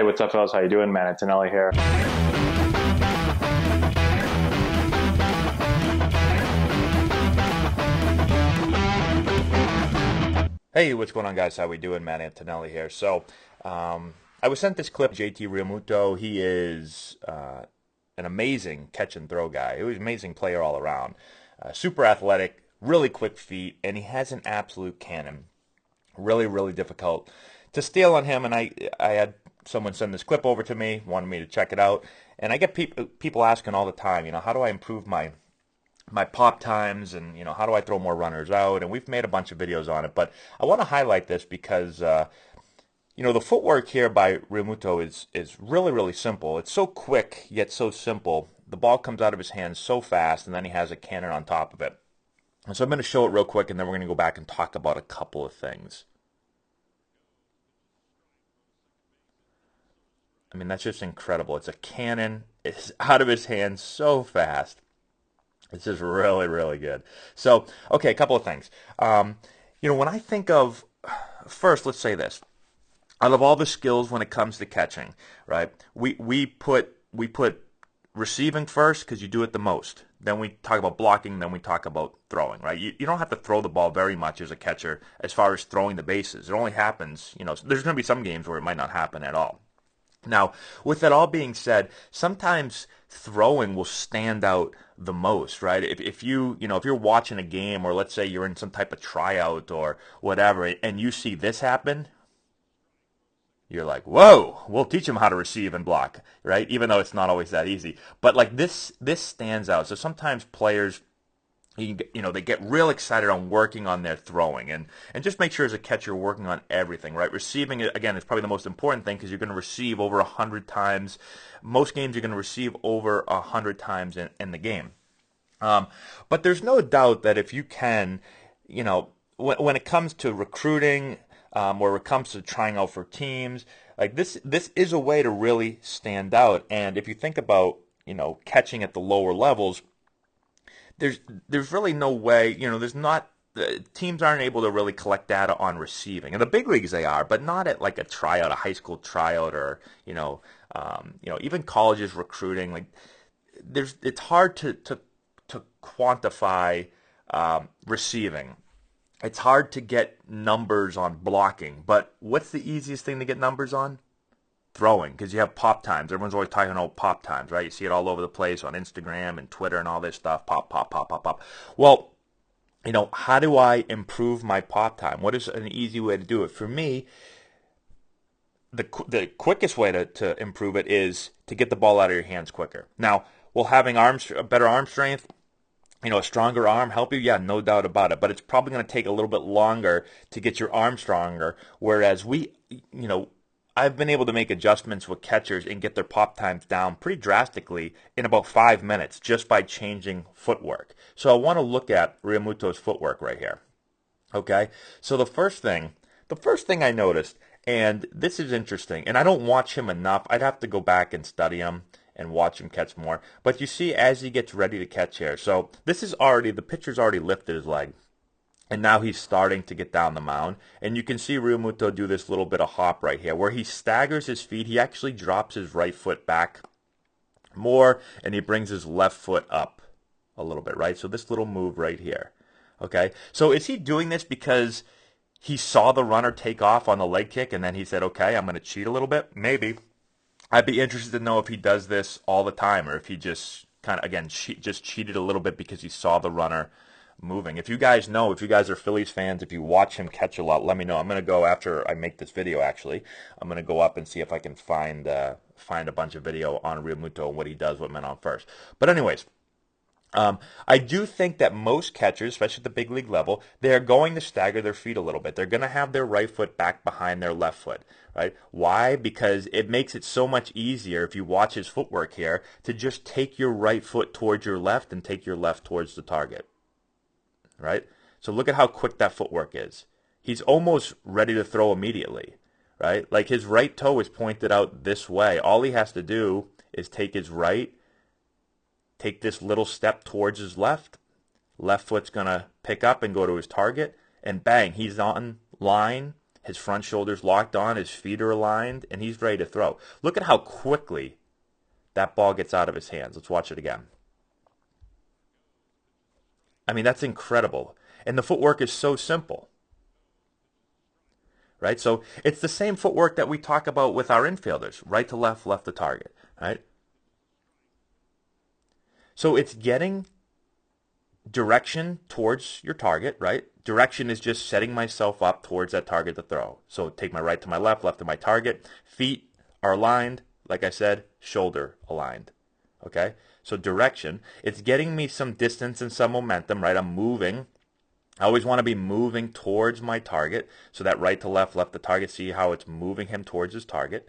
Hey, what's up, fellas? How you doing, man? Antonelli here. Hey, what's going on, guys? How we doing? Matt Antonelli here. I was sent this clip. JT Realmuto. He is an amazing catch and throw guy. He was an amazing player all around. Super athletic, really quick feet, and he has an absolute cannon. Really, really difficult to steal on him. And I had someone send this clip over to me, wanted me to check it out, and I get people asking all the time, how do I improve my pop times, and how do I throw more runners out? And we've made a bunch of videos on it, but I want to highlight this because the footwork here by Realmuto is really, really simple. It's so quick yet so simple. The ball comes out of his hands so fast, and then he has a cannon on top of it. And so I'm going to show it real quick, and then we're going to go back and talk about a couple of things. I mean, that's just incredible. It's a cannon. It's out of his hands so fast. It's just really, really good. So, okay, a couple of things. When I think of, first, let's say this. Out of all the skills when it comes to catching, right? We put receiving first because you do it the most. Then we talk about blocking. Then we talk about throwing, right? You don't have to throw the ball very much as a catcher as far as throwing the bases. It only happens, there's going to be some games where it might not happen at all. Now, with that all being said, sometimes throwing will stand out the most, right? If if you're watching a game, or let's say you're in some type of tryout or whatever, and you see this happen, you're like, whoa, we'll teach them how to receive and block, right? Even though it's not always that easy. But like this stands out. So sometimes players, they get real excited on working on their throwing, and just make sure as a catcher working on everything, right? Receiving, again, is probably the most important thing because you're going to receive over 100 times. Most games you're going to receive over 100 times in the game. But there's no doubt that if you can, when it comes to recruiting, or it comes to trying out for teams, like this is a way to really stand out. And if you think about, catching at the lower levels, there's really no way, there's not teams aren't able to really collect data on receiving. In the big leagues they are, but not at like a tryout, a high school tryout, or even colleges recruiting. Like it's hard to quantify receiving. It's hard to get numbers on blocking, but what's the easiest thing to get numbers on? Throwing, because you have pop times. Everyone's always talking about pop times, right? You see it all over the place on Instagram and Twitter and all this stuff. Pop, pop, pop, pop, pop. Well, how do I improve my pop time? What is an easy way to do it? For me, the quickest way to improve it is to get the ball out of your hands quicker. Now, will having a better arm strength, a stronger arm help you? Yeah, no doubt about it. But it's probably going to take a little bit longer to get your arm stronger. Whereas I've been able to make adjustments with catchers and get their pop times down pretty drastically in about 5 minutes just by changing footwork. So I want to look at Realmuto's footwork right here. Okay, so the first thing I noticed, and this is interesting, and I don't watch him enough. I'd have to go back and study him and watch him catch more. But you see, as he gets ready to catch here, so the pitcher's already lifted his leg, and now he's starting to get down the mound. And you can see Realmuto do this little bit of hop right here, where he staggers his feet. He actually drops his right foot back more, and he brings his left foot up a little bit, right? So this little move right here. Okay, so is he doing this because he saw the runner take off on the leg kick, and then he said, okay, I'm going to cheat a little bit? Maybe. I'd be interested to know if he does this all the time, or if he just kind of, again, just cheated a little bit because he saw the runner moving. If you guys know, if you guys are Phillies fans, if you watch him catch a lot, let me know. I'm going to go, after I make this video, actually, I'm going to go up and see if I can find a bunch of video on Realmuto and what he does with men on first. But anyways, I do think that most catchers, especially at the big league level, they're going to stagger their feet a little bit. They're going to have their right foot back behind their left foot, right? Why? Because it makes it so much easier, if you watch his footwork here, to just take your right foot towards your left and take your left towards the target, right? So look at how quick that footwork is. He's almost ready to throw immediately, right? Like his right toe is pointed out this way. All he has to do is take his right, take this little step towards his left. Left foot's going to pick up and go to his target, and bang, he's on line His front shoulder's locked on, his feet are aligned, and he's ready to throw. Look at how quickly that ball gets out of his hands. Let's watch it again. I mean, that's incredible. And the footwork is so simple, right? So it's the same footwork that we talk about with our infielders, right to left, left to target, right? So it's getting direction towards your target, right? Direction is just setting myself up towards that target to throw. So take my right to my left, left to my target. Feet are aligned, like I said, shoulder aligned. Okay? So direction, it's getting me some distance and some momentum, right? I'm moving. I always want to be moving towards my target. So that right to left, left to target, see how it's moving him towards his target.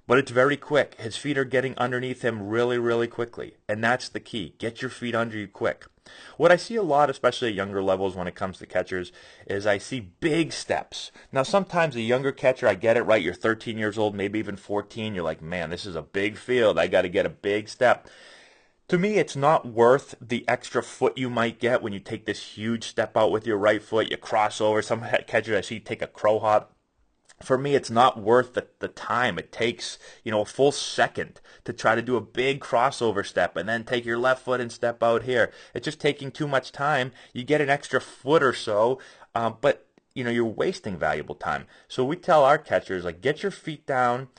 But it's very quick. His feet are getting underneath him really, really quickly. And that's the key. Get your feet under you quick. What I see a lot, especially at younger levels when it comes to catchers, is I see big steps. Now, sometimes a younger catcher, I get it, right? You're 13 years old, maybe even 14. You're like, man, this is a big field. I got to get a big step. To me, it's not worth the extra foot you might get when you take this huge step out with your right foot. You cross over. Some catchers I see take a crow hop. For me, it's not worth the time. It takes, a full second to try to do a big crossover step and then take your left foot and step out here. It's just taking too much time. You get an extra foot or so, but, you're wasting valuable time. So we tell our catchers, like, get your feet down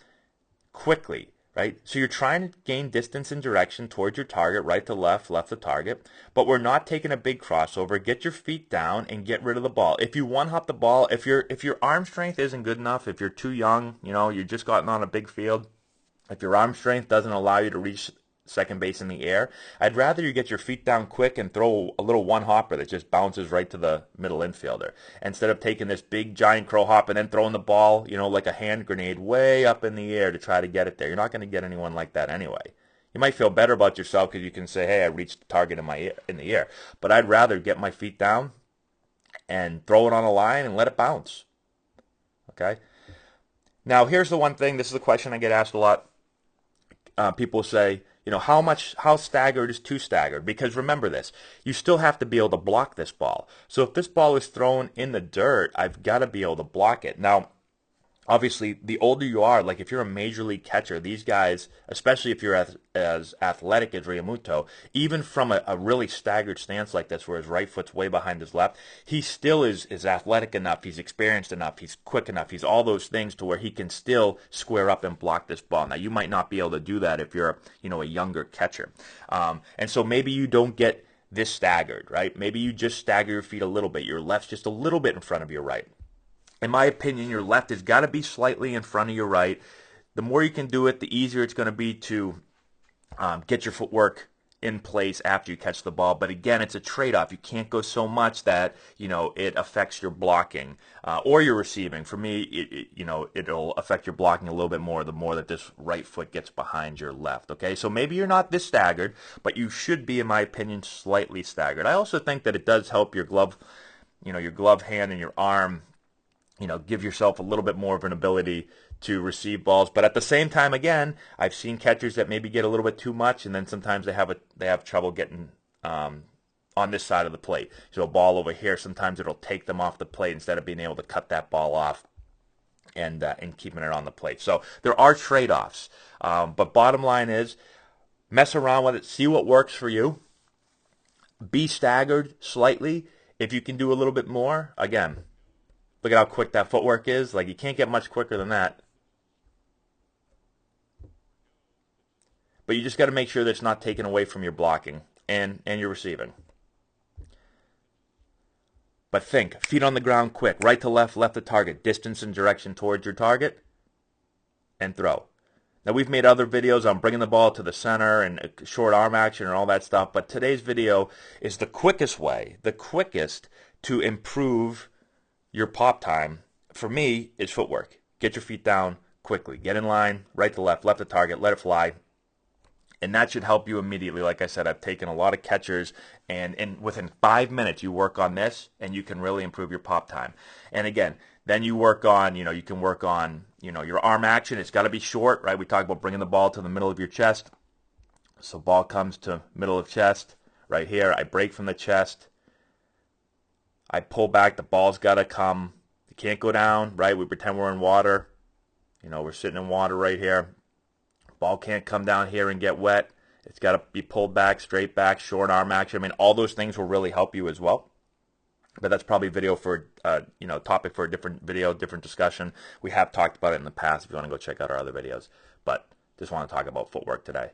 quickly. Right? So you're trying to gain distance and direction towards your target, right to left, left to target, but we're not taking a big crossover. Get your feet down and get rid of the ball. If you one-hop the ball, if your arm strength isn't good enough, if you're too young, you're just gotten on a big field, if your arm strength doesn't allow you to reach second base in the air, I'd rather you get your feet down quick and throw a little one-hopper that just bounces right to the middle infielder, instead of taking this big giant crow hop and then throwing the ball, like a hand grenade way up in the air to try to get it there. You're not going to get anyone like that anyway. You might feel better about yourself because you can say, hey, I reached the target in the air, but I'd rather get my feet down and throw it on a line and let it bounce. Okay? Now, here's the one thing. This is a question I get asked a lot. People say, how staggered is too staggered? Because remember this, you still have to be able to block this ball. So if this ball is thrown in the dirt, I've got to be able to block it. Now, obviously, the older you are, like if you're a major league catcher, these guys, especially if you're as athletic as Realmuto, even from a really staggered stance like this where his right foot's way behind his left, he still is athletic enough, he's experienced enough, he's quick enough, he's all those things to where he can still square up and block this ball. Now, you might not be able to do that if you're a younger catcher. And so maybe you don't get this staggered, right? Maybe you just stagger your feet a little bit. Your left's just a little bit in front of your right. In my opinion, your left has got to be slightly in front of your right. The more you can do it, the easier it's going to be to get your footwork in place after you catch the ball. But again, it's a trade-off. You can't go so much that it affects your blocking or your receiving. For me, it'll affect your blocking a little bit more the more that this right foot gets behind your left. Okay, so maybe you're not this staggered, but you should be, in my opinion, slightly staggered. I also think that it does help your glove, your glove hand and your arm. Give yourself a little bit more of an ability to receive balls. But at the same time, again, I've seen catchers that maybe get a little bit too much, and then sometimes they have trouble getting on this side of the plate. So a ball over here, sometimes it'll take them off the plate instead of being able to cut that ball off and keeping it on the plate. So there are trade-offs. But bottom line is, mess around with it, see what works for you. Be staggered slightly. If you can do a little bit more, again, look at how quick that footwork is. Like, you can't get much quicker than that. But you just got to make sure that it's not taken away from your blocking and your receiving. But think, feet on the ground quick, right to left, left to target, distance and direction towards your target, and throw. Now, we've made other videos on bringing the ball to the center and short arm action and all that stuff, but today's video is the quickest way, the quickest to improve your pop time, for me, is footwork. Get your feet down quickly. Get in line, right to left, left to target, let it fly. And that should help you immediately. Like I said, I've taken a lot of catchers, and within 5 minutes, you work on this, and you can really improve your pop time. And again, then you work on, you can work on, your arm action. It's got to be short, right? We talk about bringing the ball to the middle of your chest. So ball comes to middle of chest, right here. I break from the chest. I pull back, the ball's got to come can't go down, right? We pretend we're in water. You know, we're sitting in water right here. Ball can't come down here and get wet. It's got to be pulled back, straight back, short arm action. I mean, all those things will really help you as well. But that's probably video for, topic for a different video, different discussion. We have talked about it in the past if you want to go check out our other videos. But just want to talk about footwork today.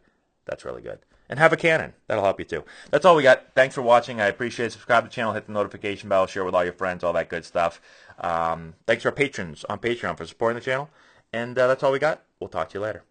That's really good. And have a cannon. That'll help you too. That's all we got. Thanks for watching. I appreciate it. Subscribe to the channel, hit the notification bell, share with all your friends, all that good stuff. Thanks to our patrons on Patreon for supporting the channel. And that's all we got. We'll talk to you later.